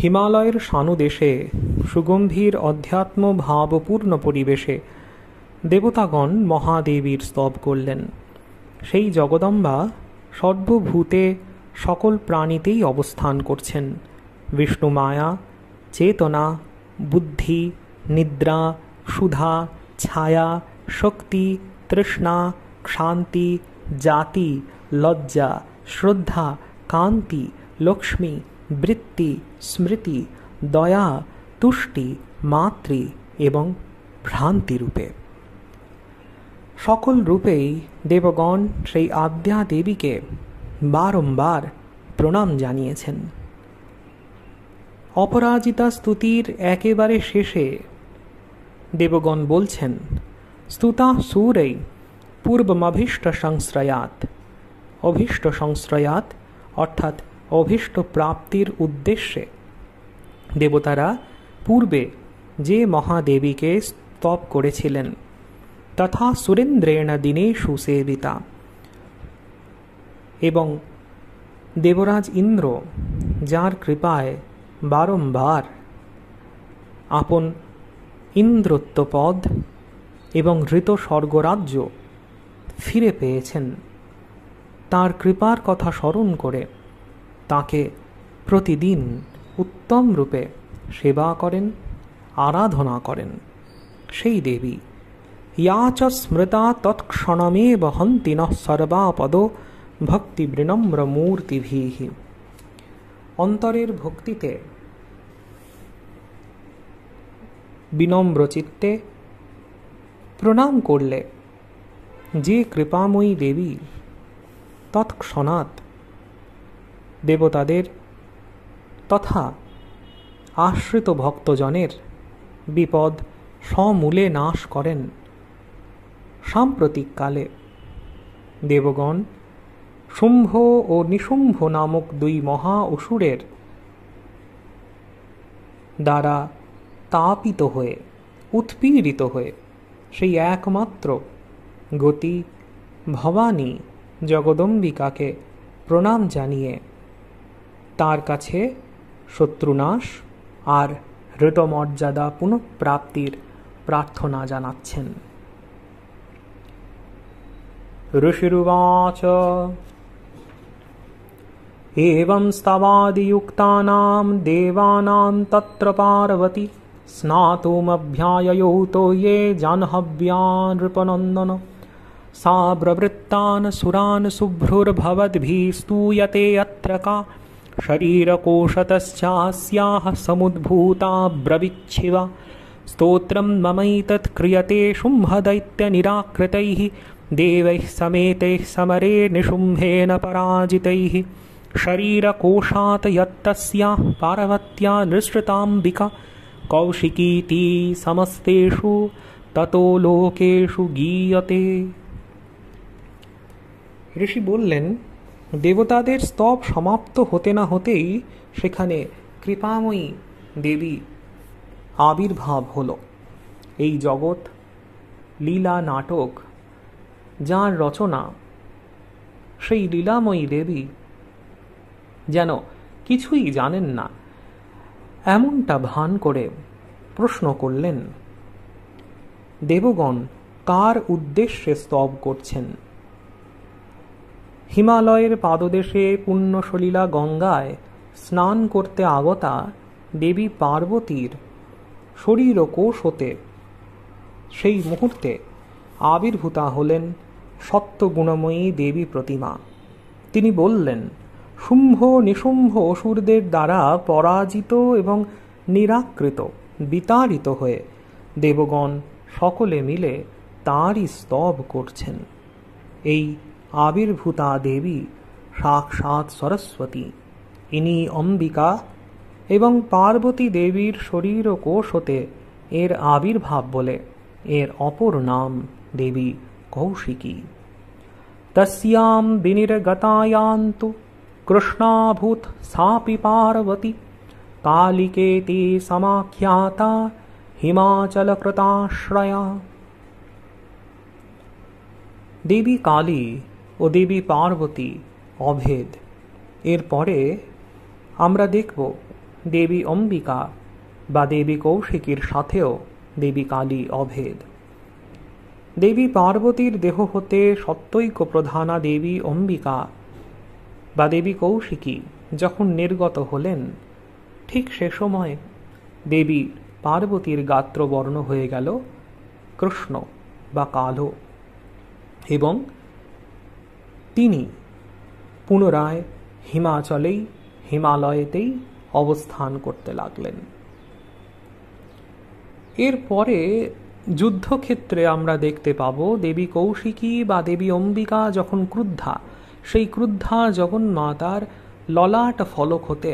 হিমালয়ের সানুদেশে সুগম্ভীর অধ্যাত্ম ভাবপূর্ণ পরিবেশে দেবতাগণ মহাদেবীর স্তব করলেন। সেই জগদম্বা সর্বভূতে সকল প্রাণীতেই অবস্থান করছেন। বিষ্ণু মায়া, চেতনা, বুদ্ধি, নিদ্রা, সুধা, ছায়া, শক্তি, তৃষ্ণা, শান্তি, জাতি, লজ্জা, শ্রদ্ধা, কান্তি, লক্ষ্মী, বৃত্তি, স্মৃতি, দয়া, তুষ্টি, মাতৃ এবং ভ্রান্তি রূপে। সকল রূপেই দেবগণ সেই আদ্যা দেবীকে বারংবার প্রণাম জানিয়েছেন। অপরাজিতা স্তুতির একেবারে শেষে দেবগণ বলছেন, স্তুতা সুরৈ পূর্বমভীষ্ট সংশ্রয়াৎ। অভীষ্ট সংশ্রয়াৎ অর্থাৎ অভীষ্ট প্রাপ্তির উদ্দেশ্যে দেবতারা পূর্বে যে মহাদেবীকে স্তব করেছিলেন, তথা সুরেন্দ্রেণ দিনেষু সেবিতা, এবং দেবরাজ ইন্দ্র যার কৃপায় বারংবার আপন ইন্দ্রত্বপদ এবং ঋত স্বর্গরাজ্য ফিরে পেয়েছেন, তার কৃপার কথা স্মরণ করে তাকে প্রতিদিন উত্তম রূপে সেবা করেন, আরাধনা করেন। সেই দেবী ইয়া চ স্মৃতা তৎক্ষণমেব হন্তি নঃ সর্বাপদ ভক্তি বিনম্র মূর্তিভিঃ। অন্তরের ভক্তিতে বিনম্র চিত্তে প্রণাম করলে যে কৃপাময়ী দেবী তৎক্ষণাৎ দেবতাদের তথা আশ্রিত ভক্তজনের বিপদ সমূলে নাশ করেন, সাম্প্রতিককালে দেবগণ শুম্ভ ও নিশুম্ভ নামক দুই মহা অসুরের দ্বারা তাপিত হয়ে উৎপীড়িত হয়ে সেই একমাত্র গতি ভবানী জগদম্বিকাকে প্রণাম জানিয়ে তার কাছে শত্রুনাশ আর ঋতমর্যাদা পুনঃপ্রাপ্তির প্রার্থনা জানাচ্ছেন। ঋষিরুবাচ এবং স্তবাদিযুক্তানাং দেবানাং তত্র পার্বতী স্নাতুমভ্যায়য়ৌতো ये জাহ্নব্যান নৃপনন্দন सा ব্রবৃত্তান সুরান শুভ্রুর্ভবদ্भिः स्तूयते अत्र का शरीरकोशतश्चास्याः समुद्भूता ब्रवीच्छिवा स्तोत्रं ममैतत् क्रियते शुम्भदैत्यनिराकृतैः देवैः समेतैः समरे निशुम्भेन पराजितैः शरीरकोशात् यत्तस्याः पार्वत्या निःसृताम्बिका कौशिकीति समस्तेषु ततो लोकेषु गीयते। ঋষি বললেন, দেবতাদের স্তব সমাপ্ত হতে না হতেই সেখানে কৃপাময়ী দেবী আবির্ভাব হল। এই জগৎ লীলা নাটক যার রচনা, সেই লীলাময়ী দেবী যেন কিছুই জানেন না এমনটা ভান করে প্রশ্ন করলেন, দেবগণ কার উদ্দেশ্যে স্তব করছেন? হিমালয়ের পাদদেশে পুণ্যসলিলা গঙ্গায় স্নান করতে আগতা দেবী পার্বতীর শরীর ও কোষ হতে সেই মুহূর্তে আবির্ভূতা হলেন সত্যগুণময়ী দেবী প্রতিমা। তিনি বললেন, শুম্ভ নিশুম্ভ অসুরদের দ্বারা পরাজিত এবং নিরাকৃত বিতাড়িত হয়ে দেবগণ সকলে মিলে তাঁরই স্তব করছেন। এই আবির্ভূতা দেবী সাক্ষাৎ সরস্বতী। ইনি অম্বিকা এবং পার্বতী দেবীর শরীর ও কোষ হতে এর আবির্ভাব বলে এর অপর নাম দেবী কৌশিকী। তস্যাম বিনির্গতায়ান্তু কৃষ্ণাভূত সাপি পার্বতী কালিকেতি সমাখ্যাতা হিমাচলকৃতাশ্রয়া। দেবী কালী ও দেবী পার্বতী অভেদ। এরপরে আমরা দেখব দেবী অম্বিকা বা দেবী কৌশিকীর সাথেও দেবী কালী অভেদ। দেবী পার্বতীর দেহ হতে সত্যৈক প্রধানা দেবী অম্বিকা বা দেবী কৌশিকী যখন নির্গত হলেন, ঠিক সে সময় দেবী পার্বতীর গাত্রবর্ণ হয়ে গেল কৃষ্ণ বা কালো, এবং তিনি পুনরায় হিমালয়েতেই অবস্থান করতে লাগলেন। এরপরে যুদ্ধক্ষেত্রে আমরা দেখতে পাব দেবী কৌশিকী বা দেবী অম্বিকা যখন ক্রুদ্ধা, সেই ক্রুদ্ধা জগন্মাতার ললাট ফলক হতে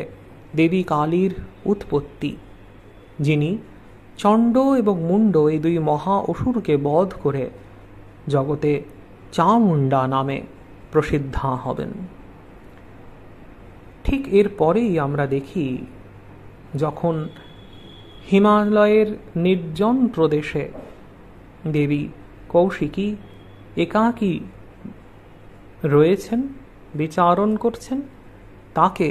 দেবী কালীর উৎপত্তি, যিনি চণ্ড এবং মুণ্ড এই দুই মহা অসুরকে বধ করে জগতে চামুণ্ডা নামে প্রসিদ্ধা হবেন। ঠিক এরপরেই আমরা দেখি যখন হিমালয়ের নির্জন প্রদেশে দেবী কৌশিকী একাকী রয়েছেন, বিচারণ করছেন, তাকে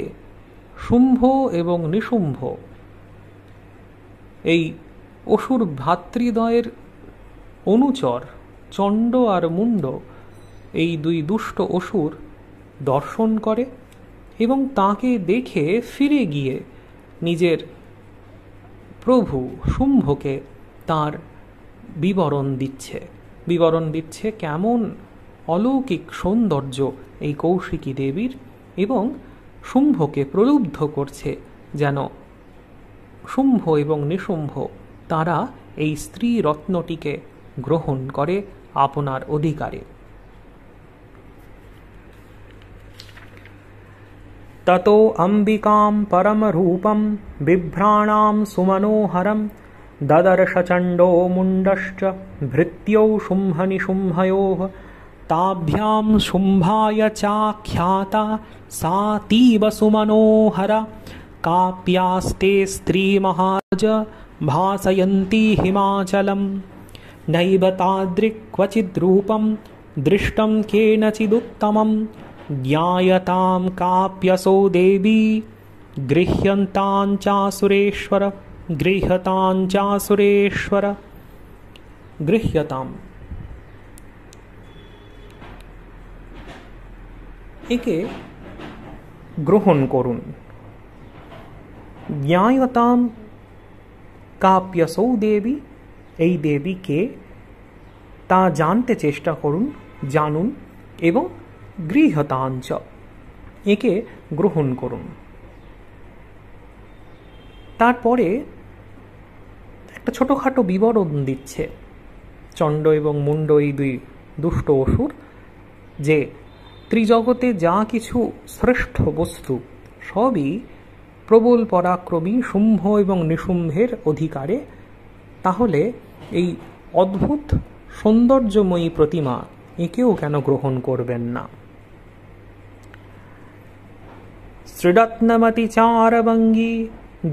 শুম্ভ এবং নিশুম্ভ এই অসুর ভ্রাতৃদ্বয়ের অনুচর চণ্ড আর মুণ্ড এই দুই দুষ্ট অসুর দর্শন করে এবং তাকে দেখে ফিরে গিয়ে নিজের প্রভু শুম্ভকে তার বিবরণ দিচ্ছে কেমন অলৌকিক সৌন্দর্য এই কৌশিকী দেবীর, এবং শুম্ভকে প্রলুব্ধ করছে যেন শুম্ভ এবং নিশুম্ভ তারা এই স্ত্রী রত্নটিকে গ্রহণ করে আপনার অধিকারে। ততো অম্বিকাম পরম রূপম বিভ্রাণাম সুমনোহরম দদর্শ চণ্ডো মুণ্ডশ্চ ভৃত্যৌ শুম্ভ নিশুম্ভয়োঃ তাভ্যাম শুম্ভায় চাখ্যাতা सा तीव सुमनोहरा काप्यास्ते स्त्री महाज भासयन्ती हिमाचलम् नैव तादृक् क्वचिद्रूपं दृष्टं केनचिदुत्तमं ज्ञायतां काप्यसो देवी गृह्यतां একে গ্রহণ করুন। জ্ঞায়তাম কাপ্যসৌ দেবী, এই দেবীকে তা জানতে চেষ্টা করুন, জানুন, এবং গৃহতাঞ্চ, একে গ্রহণ করুন। তারপরে একটা ছোটোখাটো বিবরণ দিচ্ছে চণ্ড এবং মুণ্ড এই দুই দুষ্ট অসুর, যে ত্রিজগতে যা কিছু শ্রেষ্ঠ বস্তু সবই প্রবল পরাক্রমী শুম্ভ এবং নিশুম্ভের অধিকারে, তাহলে এই অদ্ভুত সৌন্দর্যময়ী প্রতিমা একেও কেন গ্রহণ করবেন না। শ্রীরত্নমতি চারবঙ্গী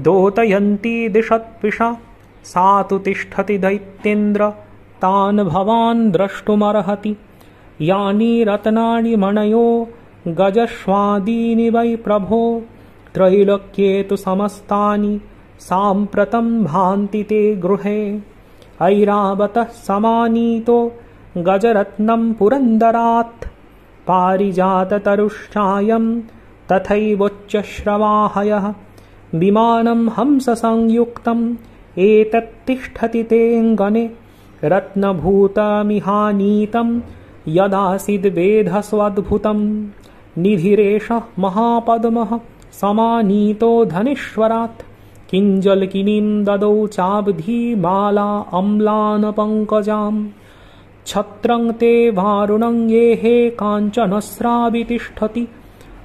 দোতয়ন্তী দিশৎপিশা সা তু তিষ্ঠতি দৈত্যেন্দ্র তান ভবান দ্রষ্টুমর্হতি यानि रत्नानि मणयो गजश्वादीनि वै प्रभो त्रैलोक्ये तु समस्तानि साम्प्रतं भान्ति ते गृहे ऐरावतः समानीतो गजरत्नं पुरन्दरात् पारिजाततरुश्चायं तथैवोच्चश्रवाहयः विमानं हंससंयुक्तम् एतत्तिष्ठति तेऽङ्गने रत्नभूतमिहानीतं यदासीद्वेधस्वद्भुतं निधिरेषः महापद्मः समानीतो धनेश्वरात् किञ्जल्किनीं ददौ चाब्धिमाला अम्लानपङ्कजां छत्रं ते वारुणं येहे काञ्चनस्रावि तिष्ठति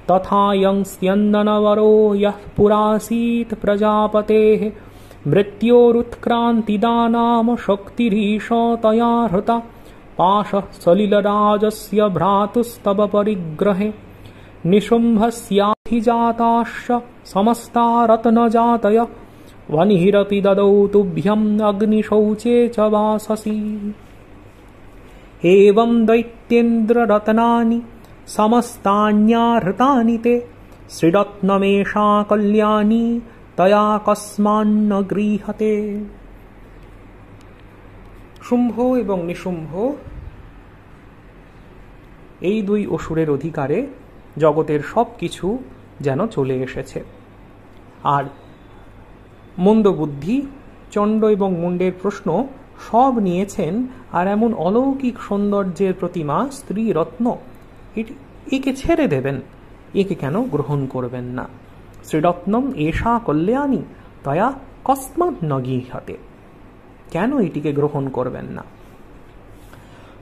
तथायं स्यन्दनवरो यः पुरासीत् प्रजापतेः मृत्योरुत्क्रान्तिदानाम शक्तिरीशो तया हृता पाशः सलिलराजस्य भ्रातुस्तव परिग्रहे निशुम्भस्याधिजाताश्च समस्ता रत्नजातय वह्निरपि ददौ तुभ्यम् अग्निशौचे च वाससि एवं दैत्येन्द्ररत्नानि समस्तान्याहृतानि ते श्रीरत्नमेषा कल्याणी তয়া কস্মান্ন গৃহতে। শুম্ভ এবং নিশুম্ভ এই দুই অসুরের অধিকারে জগতের সব কিছু যেন চলে এসেছে। আর মন্দবুদ্ধি, চণ্ড এবং মুণ্ডের প্রশ্ন সব নিয়েছেন, আর এমন অলৌকিক সৌন্দর্যের প্রতিমা স্ত্রী রত্ন, একে ছেড়ে দেবেন, একে কেন গ্রহণ করবেন না? শ্রীরত্নম এষা কল্যাণী তয়া কস্মাৎ ন গৃহতে, কেন এটিকে গ্রহণ করবেন না?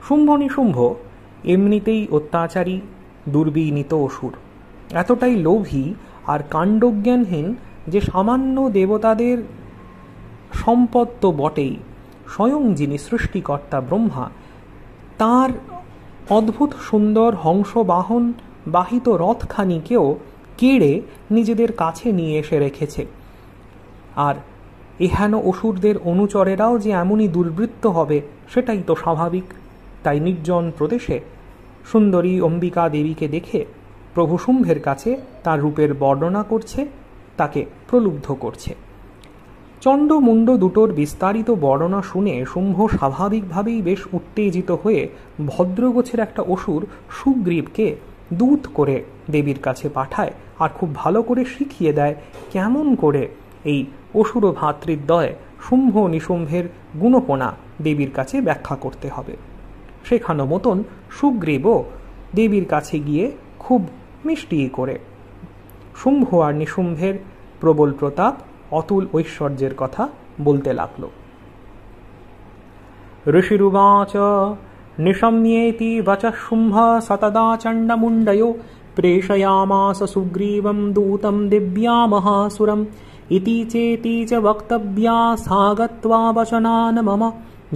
শুম্ভ নিশুম্ভ এমনিতেই অত্যাচারী, দুর্বিনীত অসুর, এতটাই লোভী আর কাণ্ডজ্ঞানহীন যে সামান্য দেবতাদের সম্পদ তো বটেই, স্বয়ং যিনি সৃষ্টিকর্তা ব্রহ্মা, তার অদ্ভুত সুন্দর হংসবাহন বাহিত রথখানিকেও কেড়ে নিজেদের কাছে নিয়ে এসে রেখেছে। আর এহেন অসুরদের অনুচরেরাও যে এমনই দুর্বৃত্ত হবে সেটাই তো স্বাভাবিক। তাই নির্জন প্রদেশে সুন্দরী অম্বিকা দেবীকে দেখে প্রভু শুম্ভের কাছে তার রূপের বর্ণনা করছে, তাকে প্রলুব্ধ করছে। চণ্ড মুণ্ড দুটোর বিস্তারিত বর্ণনা শুনে শুম্ভ স্বাভাবিকভাবেই বেশ উত্তেজিত হয়ে ভদ্রগোছের একটা অসুর সুগ্রীবকে দূত করে দেবীর কাছে পাঠায়, আর খুব ভালো করে শিখিয়ে দেয় কেমন করে এই অসুর ভাতৃদ্বয় শুম্ভ নিশুম্ভের গুণপনা দেবীর কাছে ব্যাখ্যা করতে হবে। শেখানো মতন সুগ্রীবও দেবীর কাছে গিয়ে খুব মিষ্টি করে শুম্ভ আর নিশুম্ভের প্রবল প্রতাপ, অতুল ঐশ্বর্যের কথা বলতে লাগল। ঋষিরুবাচ নিশম্যেতি বচঃ শুম্ভ সতদা চণ্ডমুণ্ডयो প্রেষयामास सुग्रीवं दूतं दिव्या महासुरम् इति चेति च वक्तव्या सा गत्वा वचनान् मम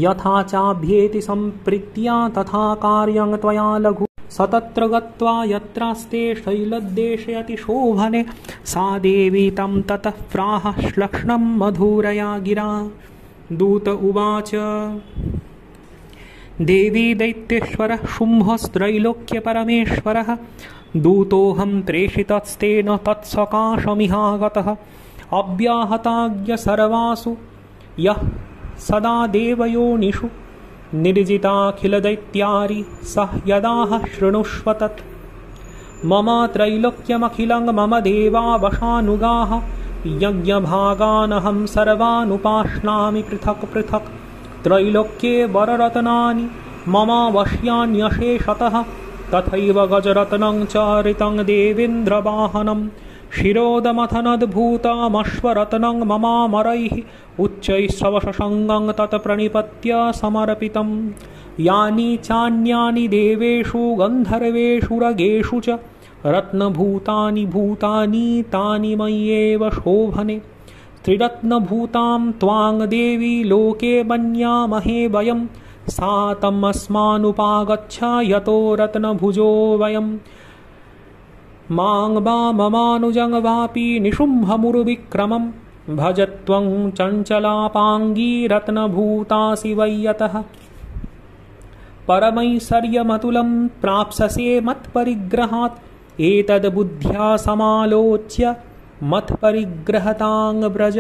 यथा चाभ्येति सम्प्रीत्या तथा कार्यं त्वया लघु सतत्र गत्वा यत्रास्ते शैलद्देशे अतिशोभने सा देवी तं ततः प्राह श्लक्ष्णं मधुरया गिरा। दूत उवाच देवी दैत्येश्वरः शुम्भस्त्रैलोक्यपरमेश्वरः दूतोऽहं प्रेषितस्तेन तत्सकाशमिहागतः अव्याहताज्ञ सर्वासु यः सदा देवयोनिषु निर्जिताखिलदैत्यारि सः यदाह शृणुष्व तत् मम त्रैलोक्यमखिलं मम देवा वशानुगाः यज्ञभागानहं सर्वानुपाश्नामि पृथक् पृथक् त्रैलोक्ये वररत्नानि मम वश्यान्यशेषतः तथैव गजरत्नं च ऋतं देवेन्द्रवाहनं शिरोदमथनद्भूतमश्वरत्नं ममामरैः उच्चैश्रवशसङ्गं तत्प्रणिपत्य समर्पितं यानि चान्यानि देवेषु गन्धर्वेषु रगेषु च रत्नभूतानि भूतानि तानि मय्येव शोभने त्रिरत्नभूतां त्वां देवी लोके मन्यामहे वयं सा तमस्मानुपागच्छ यतो रत्नभुजो वयं मां वा ममानुजं वापि निशुम्भमुरुविक्रमं भजत्वं चञ्चलापाङ्गी रत्नभूतासि वै यतः परमैश्वर्यमतुलं प्राप्स्यसे मत्परिग्रहात् एतद्बुद्ध्या समालोच्य मत्परिग्रहतां व्रज।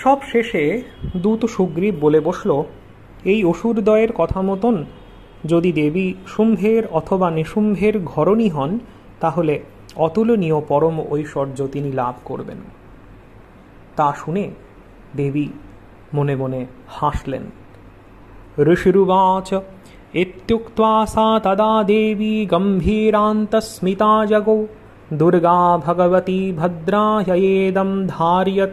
সব শেষে দূত সুগ্রীব বলে বসল, এই অসুরদ্বয়ের কথা মতন যদি দেবী শুম্ভের অথবা নিশুম্ভের ঘরণী হন তাহলে অতুলনীয় পরম ঐশ্বর্য তিনি লাভ করবেন। তা শুনে দেবী মনে মনে হাসলেন। ঋষিরুবাচ इत्युक्त्वा सा तदा देवी गम्भीरान्तस्मिता जगौ दुर्गा भगवती भद्रा ह्येदं धार्यते